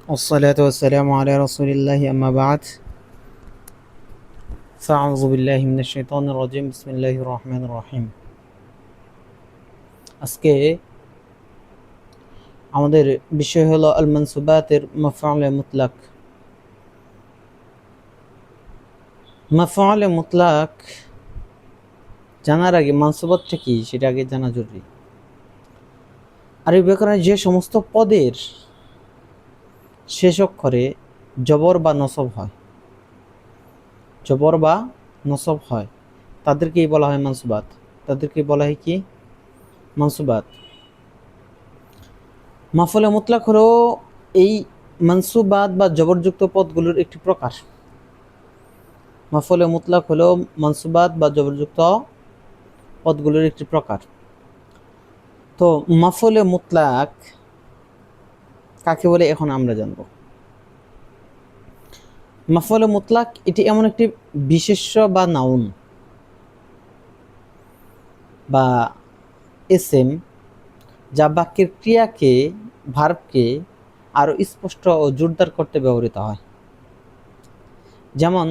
والصلاة والسلام على رسول الله أما بعد فأعوذ بالله من الشيطان الرجيم بسم الله الرحمن الرحيم আজকে আমাদের বিষয় হলো আল মানসুবাতের মাফআলে মুতলাক। মাফআলে মুতলাক জানার আগে মানসুবাতটা কি সেটা আগে জানা জরুরি। আরবি ব্যাকরণে যে সমস্ত পদের শেষ অক্ষরে জবর বা নসব হয় তাদেরকেই বলা হয় মানসুবাত। তাদেরকে বলা হয় কি? মানসুবাত। মাফউলে মুতলাক হলো এই মানসুবাত বা জবরযুক্ত পদগুলোর একটি প্রকার। মাফউলে মুতলাক হলো মানসুবাত বা জবরযুক্ত পদগুলোর একটি প্রকার। তো মাফউলে মুতলাক কাকে বলে এখন আমরা জানব। মাফউলে মুতলাক এটি এমন একটি বিশেষ্য বা নাউন বা এসএম যা বাক্যের ক্রিয়াকে ভার্বকে আরো স্পষ্ট ও জোরদার করতে ব্যবহৃত হয়। যেমন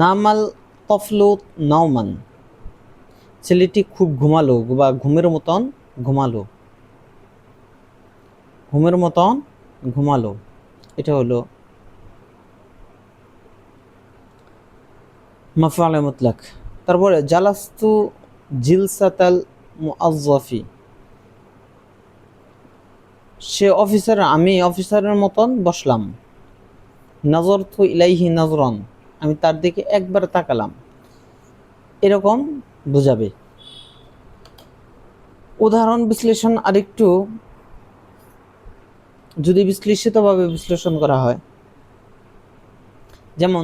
নামাল তফলু নাওমান, ছেলেটি খুব ঘুমালো বা ঘুমের মতন ঘুমালো। এটা হলো মাফউলে মুতলাক। তারপরে জালাস্তু জিলসাতাল মুআজ্জাফি, আমি অফিসারের মতন বসলাম। নাজরতু ইলাইহি নাজরান, আমি তার দিকে একবার তাকালাম। এরকম বোঝাবে। উদাহরণ বিশ্লেষণ আরেকটু যদি বিশ্লেষিতভাবে বিশ্লেষণ করা হয়, যেমন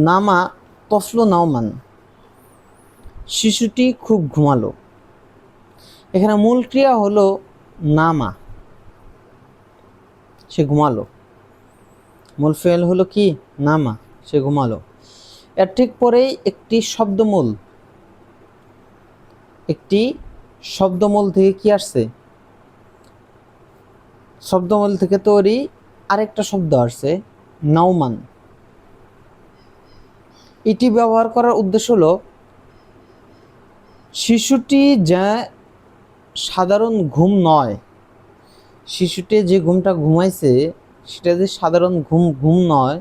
নামা তফলু নাওমান, শিশুটি খুব ঘুমালো। এখানে মূল ক্রিয়া হলো নামা, সে ঘুমালো। মূল ফেল হলো কি? নামা, সে ঘুমালো। এর ঠিক পরেই একটি শব্দমূল থেকে কি আসছে? শব্দমূল থেকে তৈরি আরেকটা শব্দ আসছে নাওমান। এটি ব্যবহার করার উদ্দেশ্য হলো শিশুটি যা সাধারণ ঘুম নয়, শিশুটি যে ঘুমটা ঘুমাইছে সেটা যে সাধারণ ঘুম নয়,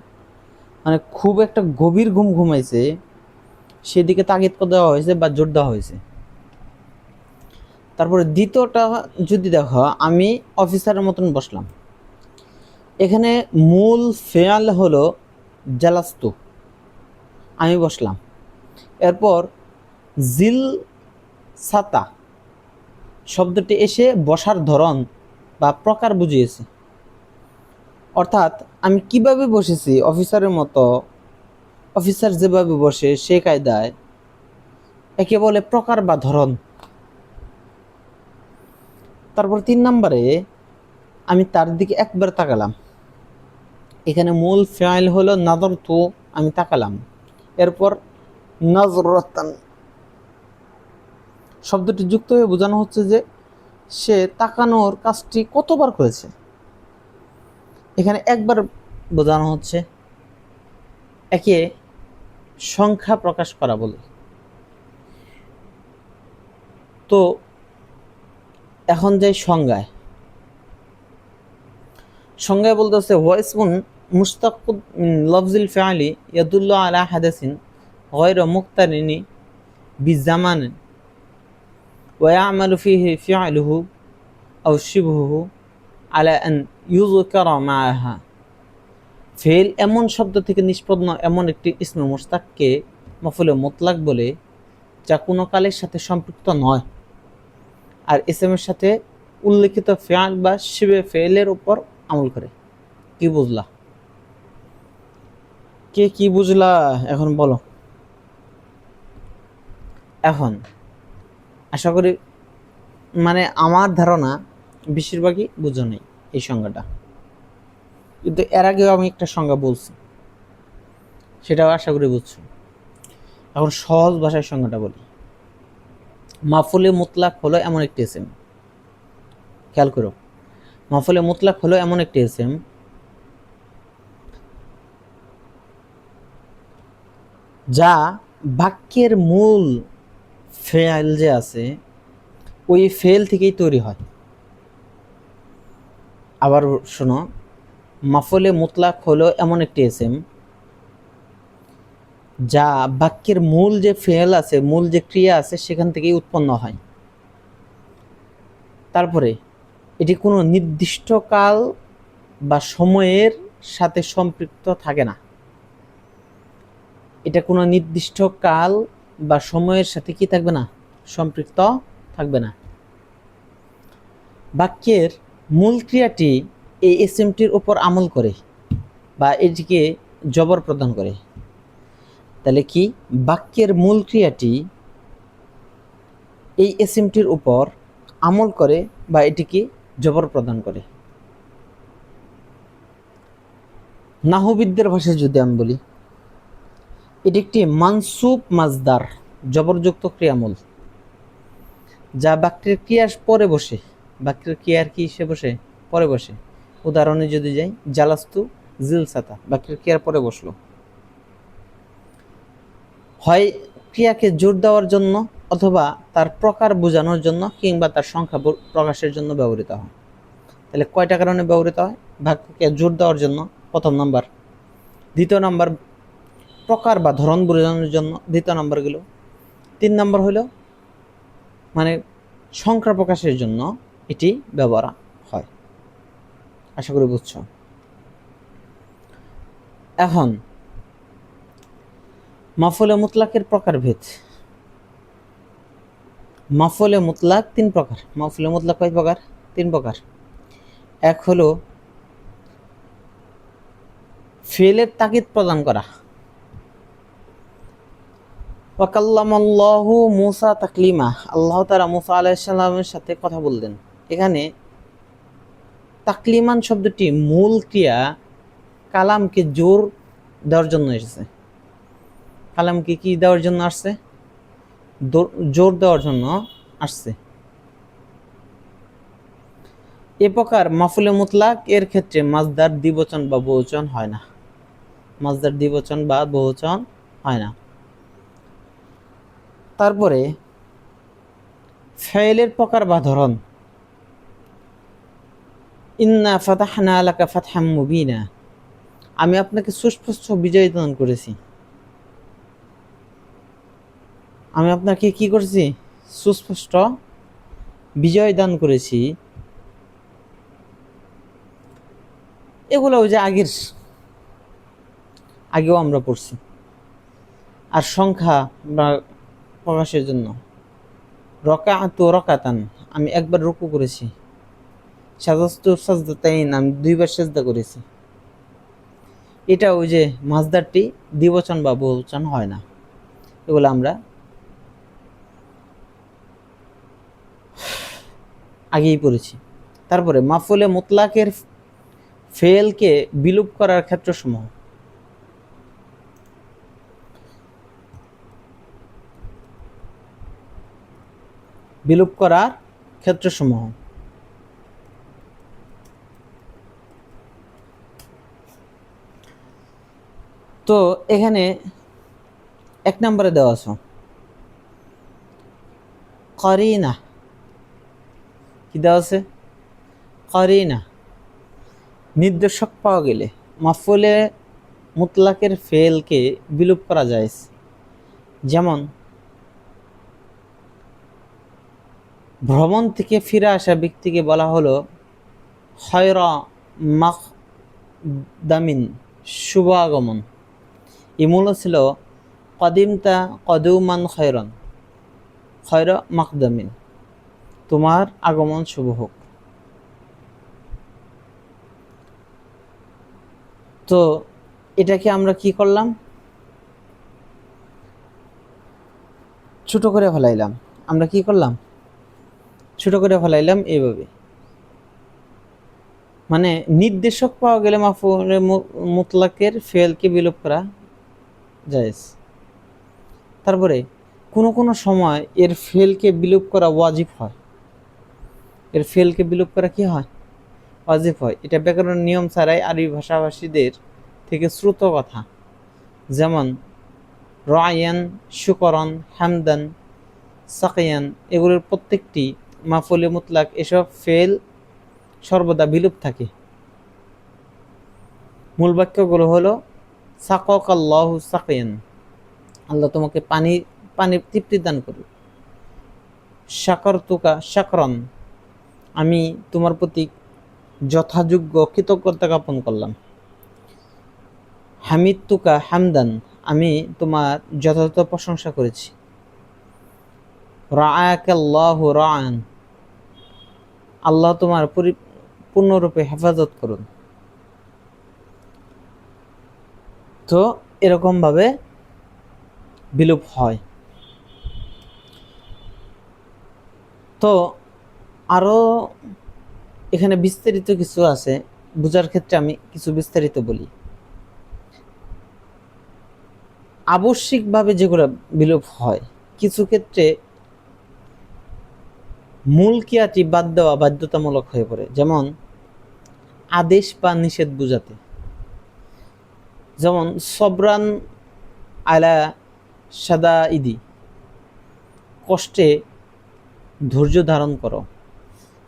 মানে খুব একটা গভীর ঘুম ঘুমাইছে, সেদিকে তাগিদ করে দেওয়া হয়েছে বা জোর দেওয়া হয়েছে। তারপরে দ্বিতীয়টা যদি দেখো, আমি অফিসারের মতন বসলাম। এখানে মূল ফেয়াল হলো জালাস্তু, আমি বসলাম। এরপর জিল সাতা শব্দটি এসে বসার ধরন বা প্রকার বুঝিয়েছে। অর্থাৎ আমি কিভাবে বসেছি অফিসারের মতো, অফিসার যেভাবে বসে সে কায়দায়, একে বলে প্রকার বা ধরন। তারপর 3 নম্বরে আমি তার দিকে একবার তাকালাম। এখানে মূল ফাইল হলো নাযরতু, আমি তাকালাম। এরপর নাযরাতান শব্দটি যুক্ত হয়ে বোঝানো হচ্ছে যে সে তাকানোর কাজটি কতবার করেছে। এখানে একবার বোঝানো হচ্ছে, একে সংখ্যা প্রকাশ করা বলে। তো এখন যাই সংজ্ঞায় বলতেছে ওয়াইসমুন মুশতাকুদ মিন লফজিল ফাইলি ইয়াদুল্লু আলা হাদাসিন গায়রা মুক্তারিনি বিজামান ওয়া ইয়ামালু ফিহি ফি'লুহু আও শিবহুহু আলা আন ইউযকারা মাআহা। ফেল এমন শব্দ থেকে নিষ্পন্ন এমন একটি ইসমে মুশতাককে মাফউলে মুতলাক বলে যা কোনো কালের সাথে সম্পৃক্ত নয় আর ইসমের সাথে উল্লেখিত ফেয়াল বা শিবে ফেলের উপর আমল করে। কি বুঝলা? কি বুঝলা এখন বলো। এখন আশা করি মানে আমার ধারণা বেশিরভাগই বুঝো নেই এই সংজ্ঞাটা, কিন্তু এর আগেও আমি একটা সংজ্ঞা বলছি, সেটাও আশা করি বুঝছো। এখন সহজ ভাষায় সংজ্ঞাটা বলি। মাফউলে মুতলাক হলো এমন একটি ইসম, খেয়াল করো, মাফুলে মুতলাক হলো এমন একটি ইসম যা বাক্যের মূল ফেল যে আছে ওই ফেল থেকেই তৈরি হয়। আবার শোনো, মাফুলে মুতলাক হলো এমন একটি ইসম যা বাক্যের মূল যে ফেল আছে, মূল যে ক্রিয়া আছে সেখান থেকেই উৎপন্ন হয়। তারপরে এটি কোনো নির্দিষ্ট কাল বা সময়ের সাথে সম্পৃক্ত থাকে না। এটা কোনো নির্দিষ্ট কাল বা সময়ের সাথে কি থাকবে না? সম্পৃক্ত থাকবে না। বাক্যের মূল ক্রিয়াটি এই এসএমটির উপর আমল করে বা এটিকে জবর প্রদান করে। তাহলে কি বাক্যের মূল ক্রিয়াটি এই এসএমটির উপর আমল করে বা এটিকে জবর প্রদান করে। নাহবিদদের ভাষায় যদি আমি বলি, এটি একটি মানসুব মাজদার, জবরযুক্ত ক্রিয়ামূল, যা বাক্যের ক্রিয়ার পরে বসে। বাক্যের ক্রিয়ার কি সে বসে? পরে বসে। উদাহরণে যদি যাই, জালাস্তু জিলসাতা, বাক্যের ক্রিয়ার পরে বসলো। হয় ক্রিয়াকে জোর দেওয়ার জন্য, অথবা তার প্রকার বোঝানোর জন্য, কিংবা তার সংখ্যা প্রকাশের জন্য ব্যবহৃত হয়। তাহলে কয়টা কারণে ব্যবহৃত হয়? বাক্যকে জোর দেওয়ার জন্য প্রথম নাম্বার, দ্বিতীয় নাম্বার প্রকার বা ধরন বোঝানোর জন্য দ্বিতীয় নাম্বার গেল, 3 নাম্বার হলো মানে সংখ্যা প্রকাশের জন্য এটি ব্যবহার হয়। আশা করি বুঝছো। এখন মাফুলে মুতলাকের প্রকারভেদ। মাফুলে মুতলাক 3 প্রকার। মাফুলে মুতলাক কয় প্রকার? 3 প্রকার। এক হলো ফেলের তাকিদ প্রদান করা। ওয়াকাল্লামাল্লাহু মুসা তাকলিমা, আল্লাহ তাআলা মুসা আলাইহিস সালামের সাথে কথা বললেন। এখানে তাকলিমান শব্দটি মূল ক্রিয়া কালামকে জোর দেওয়ার জন্য এসেছে। কালামকে কি দেওয়ার জন্য আসছে? জোর দেওয়ার জন্য আসছে। এ প্রকার মাফুলে মুতলাক এর ক্ষেত্রে মাজদার দ্বিবচন বা বহুবচন হয় না। মাজদার দ্বিবচন বা বহুবচন হয় না। তারপরে ফাইলের প্রকার বা ধরন। ইন্না ফাতাহনা লাকা ফাতহাম মুবিনা, আমি আপনাকে সুস্পষ্ট বিজয় দান করেছি। আমি আপনাকে কি করেছি? সুস্পষ্ট বিজয় দান করেছি। এগুলো ওই যে আগেও আমরা পড়ছি। আর সংখ্যা বা প্রকাশের জন্য রকাআতু রাকাতান, আমি একবার রুকু করেছি। সাজদাতু সাজদাতাইন, আমি 2বার সেজদা করেছি। এটা ওই যে মাজদারটি দ্বিবচন বা বহুবচন হয় না। এগুলো আমরা আগেই পড়েছি। তারপরে মাফুলে মুতলাকের ফেলকে বিলুপ করার ক্ষেত্রসমূহ। বিলুপ করার ক্ষেত্রসমূহ। তো এখানে 1 নম্বরে দেওয়া আছে কারিনা। কি দেওয়া আছে? কারিনা, নির্দেশক পাওয়া গেলে মাফুলে মুতলাকের ফেলকে বিলুপ করা যায়। যেমন ভ্রমণ থেকে ফিরে আসা ব্যক্তিকে বলা হলো খয়রা মাকদামিন, শুভ আগমন। ইমূল ছিল কদিমতা কদুমান খয়রন, খয়রা মাকদামিন, তোমার আগমন শুভ হোক। তো এটাকে আমরা কি করলাম? ছোট করে ফেলাইলাম। আমরা কি করলাম? ছোট করে ফেলাইলাম এইভাবে। মানে নির্দেশক পাওয়া গেলে মাফুলে মুতলাকের ফেলকে বিলোপ করা জায়েজ। তারপরে কোনো সময় এর ফেলকে বিলোপ করা ওয়াজিব হয়। এর ফেলকে বিলোপ করা কি হয়? ওয়াজিব হয়। এটা ব্যাকরণের নিয়ম ছাড়াই আরবি ভাষাভাষীদের থেকে শ্রুত কথা, যেমন রায়ান, শুকরান, হামদান, সাকিয়ান, এগুলোর প্রত্যেকটি মাফুলে মুতলাক এসব ফেল সর্বদা বিলুপ থাকে। মূল বাক্যগুলো হলো সাকাকাল্লাহু সাকিয়ান, আল্লাহ তোমাকে পানির তৃপ্তি দান করুক। শাকারতুকা শাকরান, আমি তোমার প্রতি যথাযোগ্য কৃতজ্ঞতা জ্ঞাপন করলাম। হামিদতুকা হামদান, আমি তোমার যথাযথ প্রশংসা করেছি। রাআকাল্লাহু রাআন, আল্লাহ তোমার পূর্ণরূপে হেফাজত করুন। তো এরকমভাবে বিলোপ হয়। তো আরও এখানে বিস্তারিত কিছু আছে, বোঝার ক্ষেত্রে আমি কিছু বিস্তারিত বলি। আবশ্যিকভাবে যেগুলো বিলোপ হয়, কিছু ক্ষেত্রে মূল ক্রিয়াটি বাদ দেওয়া বাধ্যতামূলক হয়ে পড়ে, যেমন আদেশ বা নিষেধ বোঝাতে। যেমন সবরান আলা সাদা ইদি, কষ্টে ধৈর্য ধারণ করো।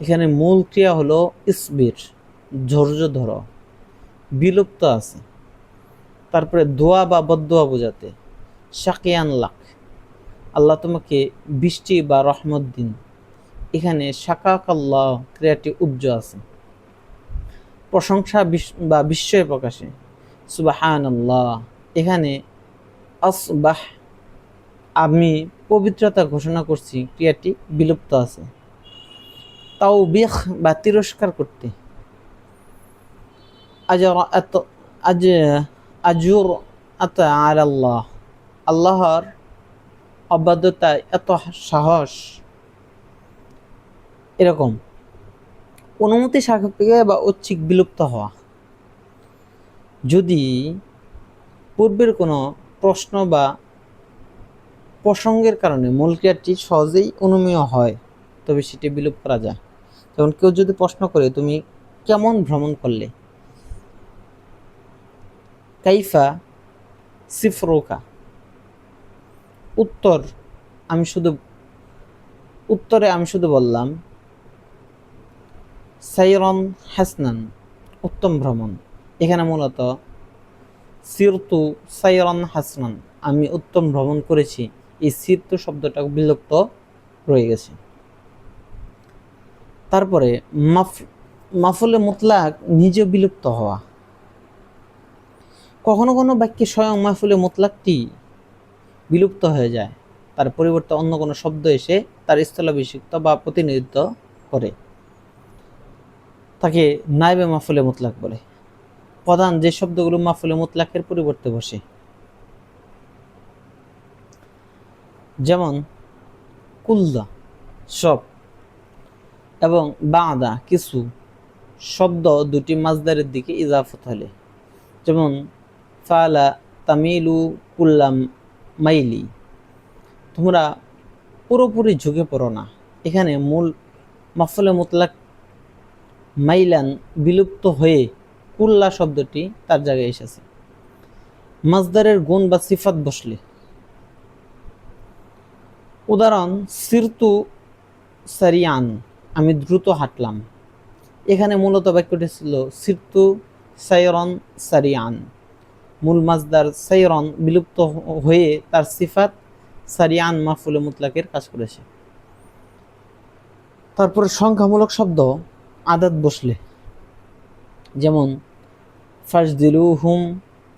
এখানে মূল ক্রিয়া হলো ইসবির, ধৈর্য ধরো, বিলুপ্ত আছে। তারপরে দোয়া বা বদদোয়া বোঝাতে, শাকিয়ান লাক, আল্লাহ তোমাকে বৃষ্টি বা রহমত দিন। এখানে শাকাক আল্লাহ ক্রিয়াটি উজ্জ আছে। প্রশংসা বা বিস্ময় প্রকাশে, সুবাহান আল্লাহ, এখানে আসবাহ, আমি পবিত্রতা ঘোষণা করছি ক্রিয়াটি বিলুপ্ত আছে। তাওবিখ বা তিরস্কার করতে, আজুর আত আল্লাহ, আল্লাহর অবাধ্যতায় এত সাহস, এরকম। অনুমতি সাপেক্ষে বা ঐচ্ছিক বিলুপ্ত হওয়া, যদি পূর্বের কোনো প্রশ্ন বা প্রসঙ্গের কারণে মূল ক্রিয়াটি সহজেই অনুমেয় হয়, তবে সেটি বিলোপ করা যায়। যেমন কেউ যদি প্রশ্ন করে তুমি কেমন ভ্রমণ করলে, কাইফা সিফরোকা, উত্তরে আমি শুধু বললাম সাইরন হাসনান, উত্তম ভ্রমণ। এখানে মূলত সিরতু সাইরন হাসনান, আমি উত্তম ভ্রমণ করেছি, এই সিরতু শব্দটা বিলুপ্ত রয়ে গেছে। তারপরে মাফুলে মুতলাক নিজে বিলুপ্ত হওয়া, কখনো কোনো বাক্যে স্বয়ং মাফুলে মুতলাকটি বিলুপ্ত হয়ে যায়, তার পরিবর্তে অন্য কোনো শব্দ এসে তার স্থলাভিষিক্ত বা প্রতিনিধিত্ব করে, তাকে নাইবে মাফুলে মুতলাক বলে। প্রধান যে শব্দগুলো মাফুলে মুতলাকের পরিবর্তে বসে, যেমন কুল্লা সব, এবং বাদা কিছু শব্দ দুটি মাজদারের দিকে ইজাফত হলে, যেমন ফালা তামিলু কুল্লাম মাইলি, তোমরা পুরোপুরি ঝুঁকে পড়ো না। এখানে মূল মাফুলে মুতলাক মাইলান বিলুপ্ত হয়ে কুল্লা শব্দটি তার জায়গায় এসেছে। মাজদারের গুণ বা সিফাত বসলে, উদাহরণ সিরতু সারিয়ান, আমি দ্রুত হাঁটলাম। এখানে মূলত বাক্যটি ছিল সিরতু সাইরন সারিয়ান, মূল মাজদার সাইরন বিলুপ্ত হয়ে তার সিফাত সারিয়ান মাফুলে মুতলাকের কাজ করেছে। তারপরে সংখ্যামূলক শব্দ আদাত বসলে, যেমন ফাজদিলুহুম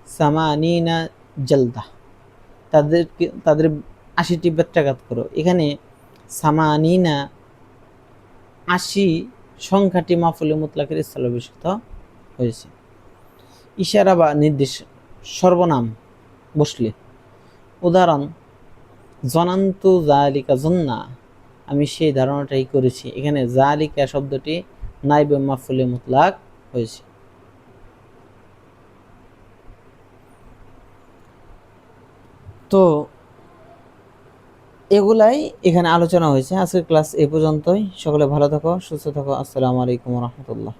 সামানিনা জালদা, তাদের 80টি বেত্রাঘাত করো। এখানে সামানিনা 80 সংখ্যাটি মাফুলে মুতলাকের স্থলাভিষিক্ত হয়েছে। ইশারা বা নির্দেশ সর্বনাম বসলে, উদাহরণ জনান্তু জালিকা জন্না, আমি সেই ধারণাটাই করেছি। এখানে জালিকা শব্দটি নাইবে মাফুলে মুতলাক হয়েছে। তো এগুলাই এখানে আলোচনা হয়েছে। আজকের ক্লাস এ পর্যন্তই। সকলে ভালো থাকো, সুস্থ থাকো। আসসালামু আলাইকুম ওয়া রাহমাতুল্লাহ।